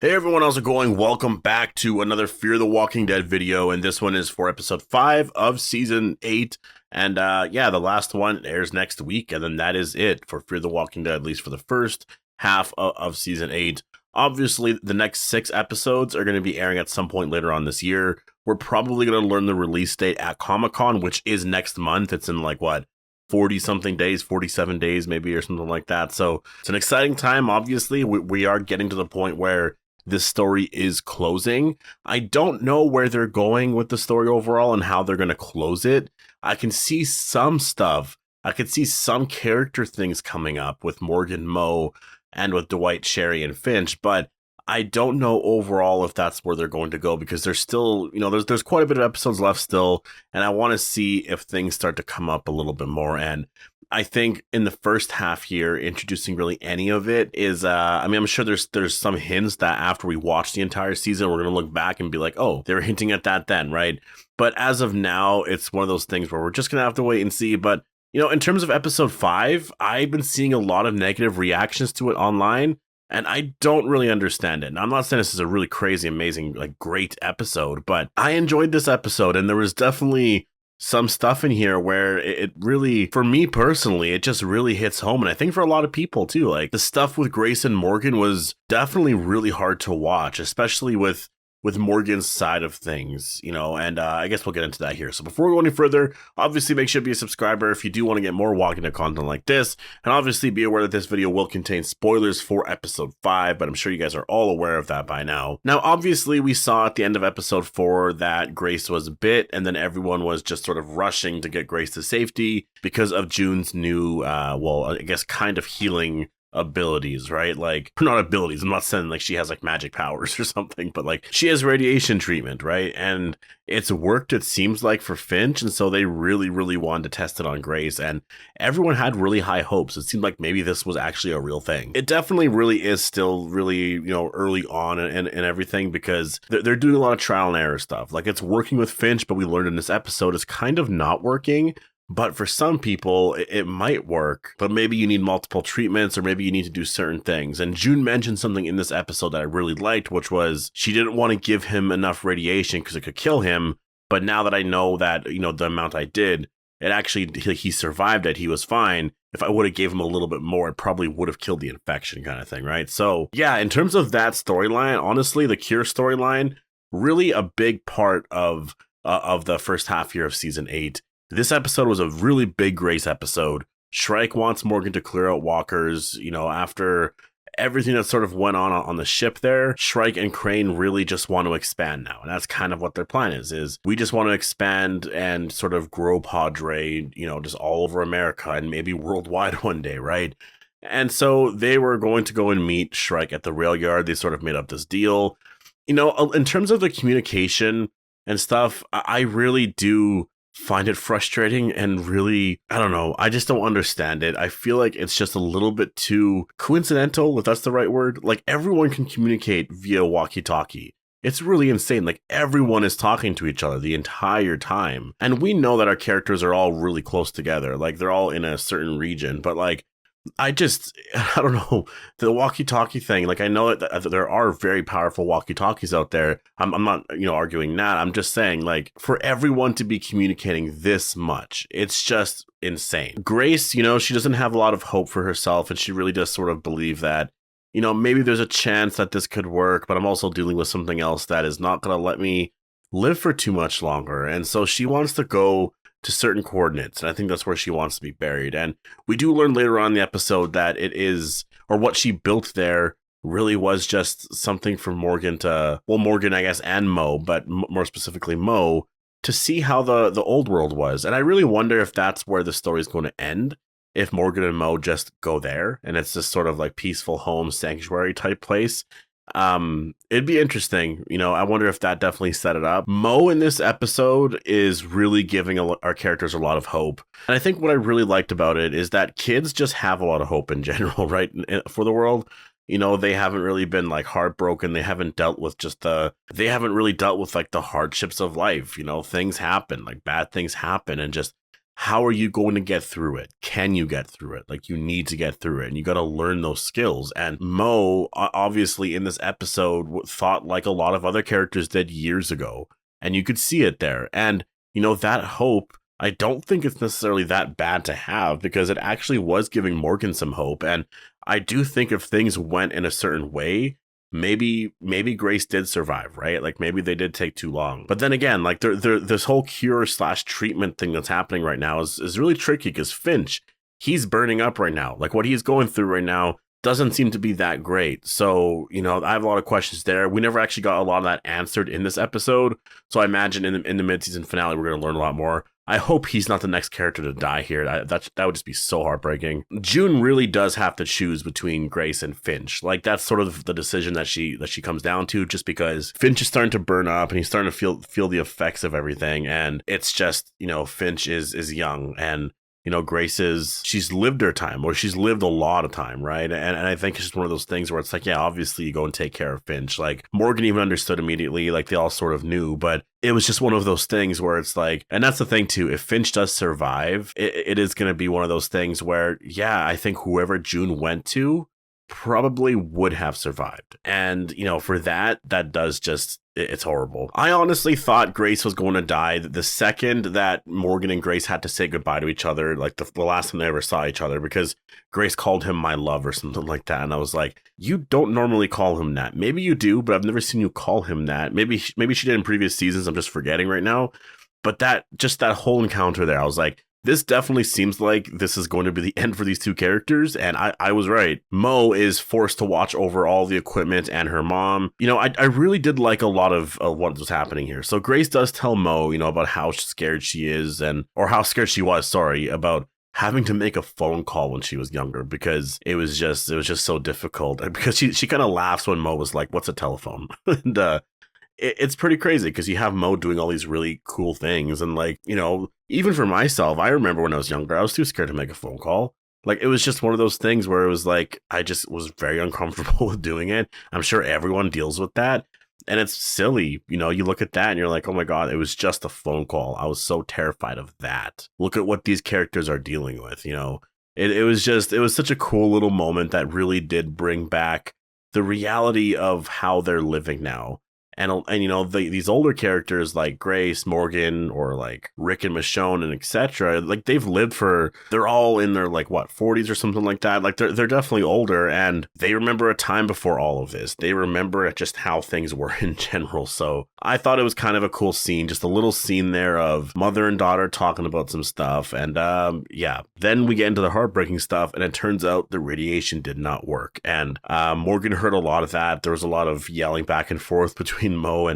Hey everyone, how's it going? Welcome back to another Fear the Walking Dead video, and this one is for episode 5 of season 8. And yeah, the last one airs next week, and then that is it for Fear the Walking Dead, at least for the first half of season 8. Obviously, the next 6 episodes are going to be airing at some point later on this year. We're probably going to learn the release date at Comic-Con, which is next month. It's in like, what, 40 something days, 47 days maybe, or something like that. So it's an exciting time. Obviously, we are getting to the point where this story is closing. I don't know where they're going with the story overall and how they're going to close it. I can see some stuff. I could see some character things coming up with Morgan, Mo, and with Dwight, Sherry, and Finch, but I don't know overall if that's where they're going to go, because there's still, there's quite a bit of episodes left still, and I want to see if things start to come up a little bit more. And I think in the first half here, introducing really any of it is, I'm sure there's some hints that after we watch the entire season, we're going to look back and be like, oh, they were hinting at that then, right? But as of now, it's one of those things where we're just going to have to wait and see. But, in terms of episode 5, I've been seeing a lot of negative reactions to it online, and I don't really understand it. Now, I'm not saying this is a really crazy, amazing, like great episode, but I enjoyed this episode, and there was definitely some stuff in here where it really, for me personally, it just really hits home. And I think for a lot of people too, like the stuff with Grace and Morgan was definitely really hard to watch, especially with Morgan's side of things, and I guess we'll get into that here. So before we go any further, obviously make sure to be a subscriber if you do want to get more Walking Dead content like this, and obviously be aware that this video will contain spoilers for episode 5, but I'm sure you guys are all aware of that by now. Now, obviously we saw at the end of episode 4 that Grace was bit, and then everyone was just sort of rushing to get Grace to safety because of June's new, I guess kind of healing abilities, right? Like, not abilities, I'm not saying like she has like magic powers or something, but like she has radiation treatment, right? And it's worked, it seems like, for Finch, and so they really wanted to test it on Grace, and everyone had really high hopes. It seemed like maybe this was actually a real thing. It definitely really is still really, early on and everything, because they're doing a lot of trial and error stuff. Like, it's working with Finch, but we learned in this episode it's kind of not working. But for some people, it might work, but maybe you need multiple treatments, or maybe you need to do certain things. And June mentioned something in this episode that I really liked, which was she didn't want to give him enough radiation because it could kill him. But now that I know that, the amount I did, it actually, he survived it, he was fine. If I would have gave him a little bit more, it probably would have killed the infection, kind of thing, right? So yeah, in terms of that storyline, honestly, the Cure storyline, really a big part of the first half year of season 8. This episode was a really big Grace episode. Shrike wants Morgan to clear out walkers, after everything that sort of went on the ship there. Shrike and Crane really just want to expand now, and that's kind of what their plan is we just want to expand and sort of grow Padre, just all over America and maybe worldwide one day, right? And so they were going to go and meet Shrike at the rail yard. They sort of made up this deal. In terms of the communication and stuff, I really do find it frustrating and really, I don't know, I just don't understand it. I feel like it's just a little bit too coincidental, if that's the right word. Like, everyone can communicate via walkie-talkie. It's really insane. Like, everyone is talking to each other the entire time. And we know that our characters are all really close together. Like, they're all in a certain region, but like, I don't know, the walkie-talkie thing, like, I know that there are very powerful walkie-talkies out there. I'm not, arguing that. I'm just saying, like, for everyone to be communicating this much, it's just insane. Grace, she doesn't have a lot of hope for herself, and she really does sort of believe that, maybe there's a chance that this could work, but I'm also dealing with something else that is not going to let me live for too much longer. And so she wants to go to certain coordinates, and I think that's where she wants to be buried. And we do learn later on in the episode that it is, or what she built there really was just something for Morgan to, well, Morgan, I guess, and Mo, but more specifically Mo, to see how the old world was. And I really wonder if that's where the story is going to end, if Morgan and Mo just go there and it's this sort of like peaceful home sanctuary type place. It'd be interesting. I wonder if that definitely set it up. Mo in this episode is really giving our characters a lot of hope. And I think what I really liked about it is that kids just have a lot of hope in general, right? For the world. They haven't really been like heartbroken. They haven't dealt with they haven't really dealt with like the hardships of life. Things happen, like bad things happen, and just how are you going to get through it? Can you get through it? Like, you need to get through it, and you got to learn those skills. And Mo, obviously, in this episode, thought like a lot of other characters did years ago, and you could see it there. And, you know, that hope, I don't think it's necessarily that bad to have, because it actually was giving Morgan some hope. And I do think if things went in a certain way, maybe Grace did survive, right? Like, maybe they did take too long. But then again, like, this whole cure / treatment thing that's happening right now is really tricky, because Finch, he's burning up right now. Like, what he's going through right now doesn't seem to be that great. So, you know, I have a lot of questions there. We never actually got a lot of that answered in this episode. So I imagine in the mid-season finale, we're going to learn a lot more. I hope he's not the next character to die here. That would just be so heartbreaking. June really does have to choose between Grace and Finch. Like, that's sort of the decision that she comes down to, just because Finch is starting to burn up and he's starting to feel the effects of everything. And it's just, you know, Finch is young, and, you know, Grace she's lived her time, or she's lived a lot of time, right? And I think it's just one of those things where it's like, yeah, obviously you go and take care of Finch. Like, Morgan even understood immediately, like, they all sort of knew, but it was just one of those things where it's like, and that's the thing too, if Finch does survive, it is going to be one of those things where, yeah, I think whoever June went to probably would have survived. And, you know, for that does just, it's horrible. I honestly thought Grace was going to die the second that Morgan and Grace had to say goodbye to each other, like the last time they ever saw each other, because Grace called him my love or something like that. And I was like, you don't normally call him that. Maybe you do, but I've never seen you call him that. Maybe she did in previous seasons. I'm just forgetting right now. But that whole encounter there, I was like, this definitely seems like this is going to be the end for these two characters, and I was right. Mo is forced to watch over all the equipment and her mom. You know, I really did like a lot of what was happening here. So Grace does tell Mo, you know, about how scared she is, or how scared she was, about having to make a phone call when she was younger, because it was just so difficult. Because she kind of laughs when Mo was like, "What's a telephone?" And it's pretty crazy, because you have Mo doing all these really cool things. And, like, you know, even for myself, I remember when I was younger, I was too scared to make a phone call. Like, it was just one of those things where it was like, I just was very uncomfortable with doing it. I'm sure everyone deals with that. And it's silly. You know, you look at that and you're like, oh my God, it was just a phone call. I was so terrified of that. Look at what these characters are dealing with, you know. It was such a cool little moment that really did bring back the reality of how they're living now. And you know, these older characters like Grace, Morgan, or like Rick and Michonne and etc., like, they've lived they're all in their, like, what, 40s or something like that. Like, they're definitely older, and they remember a time before all of this. They remember just how things were in general. So I thought it was kind of a cool scene, just a little scene there of mother and daughter talking about some stuff. And yeah, then we get into the heartbreaking stuff, and it turns out the radiation did not work. And Morgan heard a lot of that. There was a lot of yelling back and forth between Mo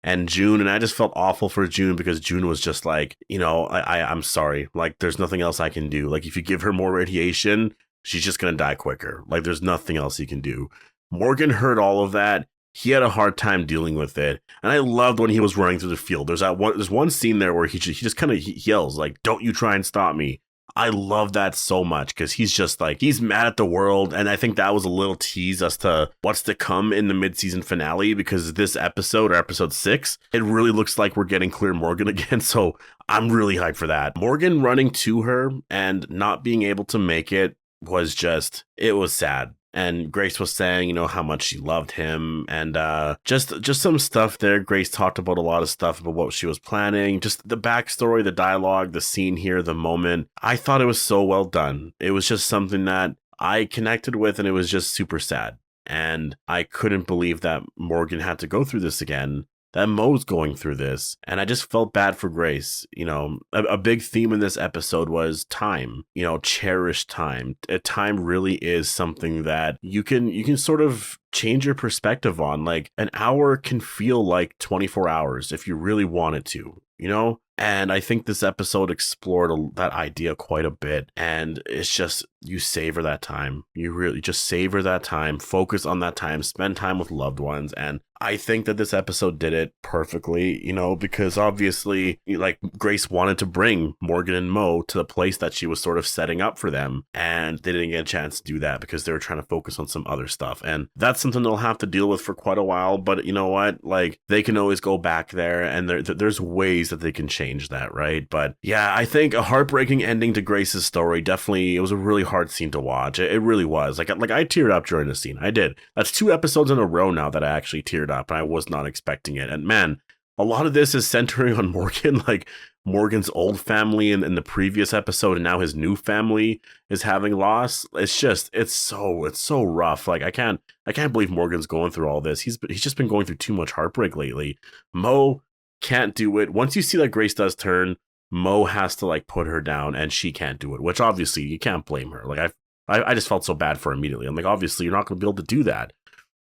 and June, and I just felt awful for June, because June was just like, you know, I'm sorry, like, there's nothing else I can do. Like, if you give her more radiation, she's just gonna die quicker. Like, there's nothing else you can do. Morgan heard all of that. He had a hard time dealing with it, and I loved when he was running through the field. There's one scene there where he just kind of yells like, "Don't you try and stop me." I love that so much, because he's just like, he's mad at the world. And I think that was a little tease as to what's to come in the mid-season finale, because this episode, or episode 6, it really looks like we're getting Clear Morgan again. So I'm really hyped for that. Morgan running to her and not being able to make it was it was sad. And Grace was saying, you know, how much she loved him, and just some stuff there. Grace talked about a lot of stuff about what she was planning, just the backstory, the dialogue, the scene here, the moment. I thought it was so well done. It was just something that I connected with, and it was just super sad. And I couldn't believe that Morgan had to go through this again, that Mo's going through this. And I just felt bad for Grace. You know, a big theme in this episode was time, you know, cherish time. Time really is something that you can sort of change your perspective on. Like, an hour can feel like 24 hours if you really want it to, you know? And I think this episode explored that idea quite a bit. And it's just, you savor that time. You really just savor that time, focus on that time, spend time with loved ones. And I think that this episode did it perfectly, you know, because obviously, like, Grace wanted to bring Morgan and Mo to the place that she was sort of setting up for them, and they didn't get a chance to do that because they were trying to focus on some other stuff. And that's something they'll have to deal with for quite a while, but you know what? Like, they can always go back there, and there's ways that they can change that, right? But yeah, I think a heartbreaking ending to Grace's story, definitely, it was a really hard scene to watch. It really was. Like I teared up during the scene. I did. That's 2 episodes in a row now that I actually teared up, and I was not expecting it. And man, a lot of this is centering on Morgan, like Morgan's old family in the previous episode, and now his new family is having loss. It's so rough. Like I can't believe Morgan's going through all this. He's just been going through too much heartbreak lately. Mo can't do it. Once you see that Grace does turn, Mo has to like put her down, and she can't do it, which obviously you can't blame her. Like I just felt so bad for her immediately. I'm like, obviously you're not going to be able to do that.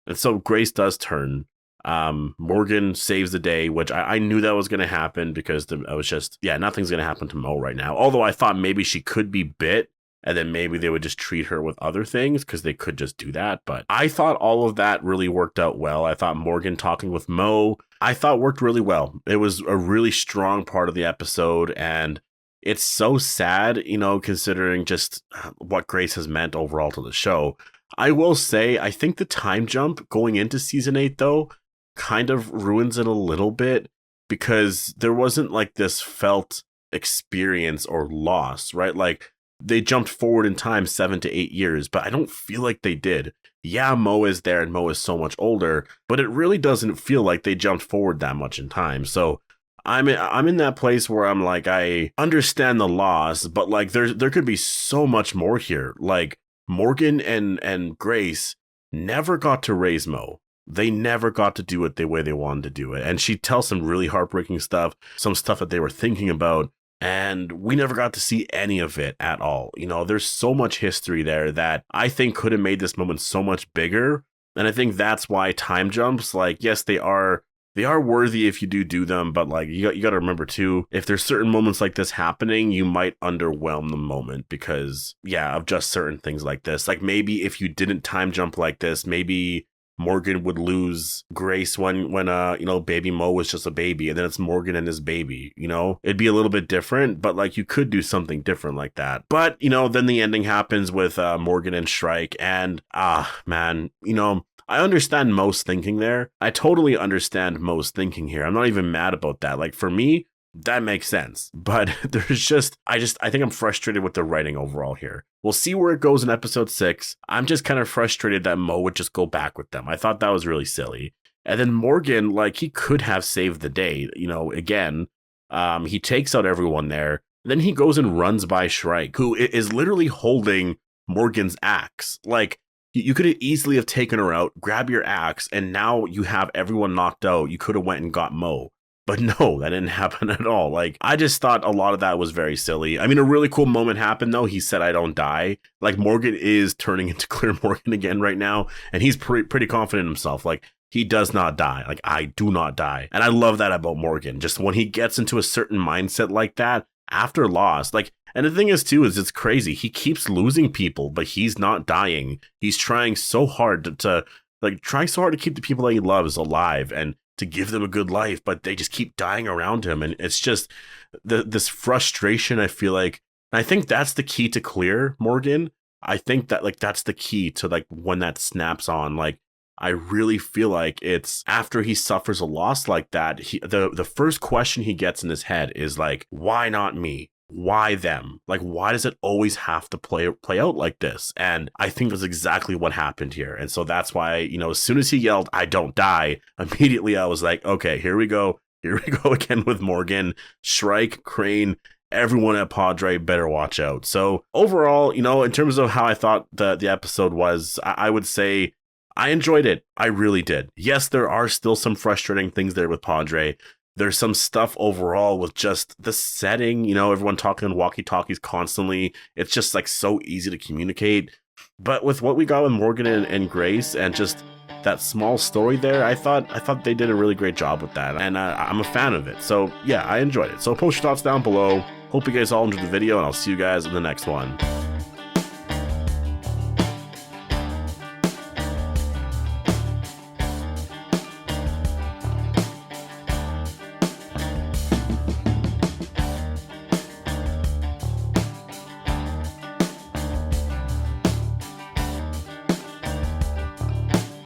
And so Grace does turn. Morgan saves the day, which I knew that was going to happen because I was just, yeah, nothing's going to happen to Mo right now. Although I thought maybe she could be bit, and then maybe they would just treat her with other things because they could just do that. But I thought all of that really worked out well. I thought Morgan talking with Mo, I thought worked really well. It was a really strong part of the episode, and it's so sad, you know, considering just what Grace has meant overall to the show. I will say, I think the time jump going into season 8, though, kind of ruins it a little bit, because there wasn't like this felt experience or loss, right? Like, they jumped forward in time 7 to 8 years, but I don't feel like they did. Yeah, Mo is there and Mo is so much older, but it really doesn't feel like they jumped forward that much in time. So I'm in that place where I'm like, I understand the loss, but like there could be so much more here. Like, Morgan and Grace never got to raise Mo. They never got to do it the way they wanted to do it. And she tells some really heartbreaking stuff, some stuff that they were thinking about, and we never got to see any of it at all. You know, there's so much history there that I think could have made this moment so much bigger. And I think that's why time jumps, like, yes, they are worthy if you do them, but like you got to remember too, if there's certain moments like this happening, you might underwhelm the moment because, yeah, of just certain things like this. Like, maybe if you didn't time jump like this, maybe Morgan would lose Grace when you know, baby Mo was just a baby, and then it's Morgan and his baby, you know? It'd be a little bit different, but like you could do something different like that. But, you know, then the ending happens with Morgan and Shrike, and man, you know, I understand Mo's thinking there. I totally understand Mo's thinking here. I'm not even mad about that. Like, for me, that makes sense. But there's just, I think I'm frustrated with the writing overall here. We'll see where it goes in episode 6. I'm just kind of frustrated that Mo would just go back with them. I thought that was really silly. And then Morgan, like, he could have saved the day, you know, again. He takes out everyone there. Then he goes and runs by Shrike, who is literally holding Morgan's axe. Like, you could have easily have taken her out, grab your axe, and now you have everyone knocked out. You could have went and got Mo. But no, that didn't happen at all. Like, I just thought a lot of that was very silly. I mean, a really cool moment happened, though. He said, "I don't die." Like, Morgan is turning into Clear Morgan again right now, and he's pretty confident in himself. Like, he does not die. Like, I do not die. And I love that about Morgan. Just when he gets into a certain mindset like that, after loss, like, and the thing is, too, is it's crazy. He keeps losing people, but he's not dying. He's trying so hard to keep the people that he loves alive and to give them a good life, but they just keep dying around him. And it's just this frustration, I feel like. I think that's the key to Clear Morgan. I think that, like, that's the key to, like, when that snaps on. Like, I really feel like it's after he suffers a loss like that, the first question he gets in his head is like, why not me? Why them? Like, why does it always have to play out like this? And I think that's exactly what happened here. And so that's why, you know, as soon as he yelled, "I don't die," immediately I was like, okay, here we go again with Morgan, Shrike, Crane, everyone at Padre better watch out. So overall, you know, in terms of how I thought the episode was, I would say I enjoyed it. I really did. Yes, there are still some frustrating things there with Padre. There's some stuff overall with just the setting, you know, everyone talking on walkie-talkies constantly. It's just like so easy to communicate. But with what we got with Morgan and Grace and just that small story there, I thought they did a really great job with that. And I'm a fan of it. So yeah, I enjoyed it. So post your thoughts down below. Hope you guys all enjoyed the video, and I'll see you guys in the next one.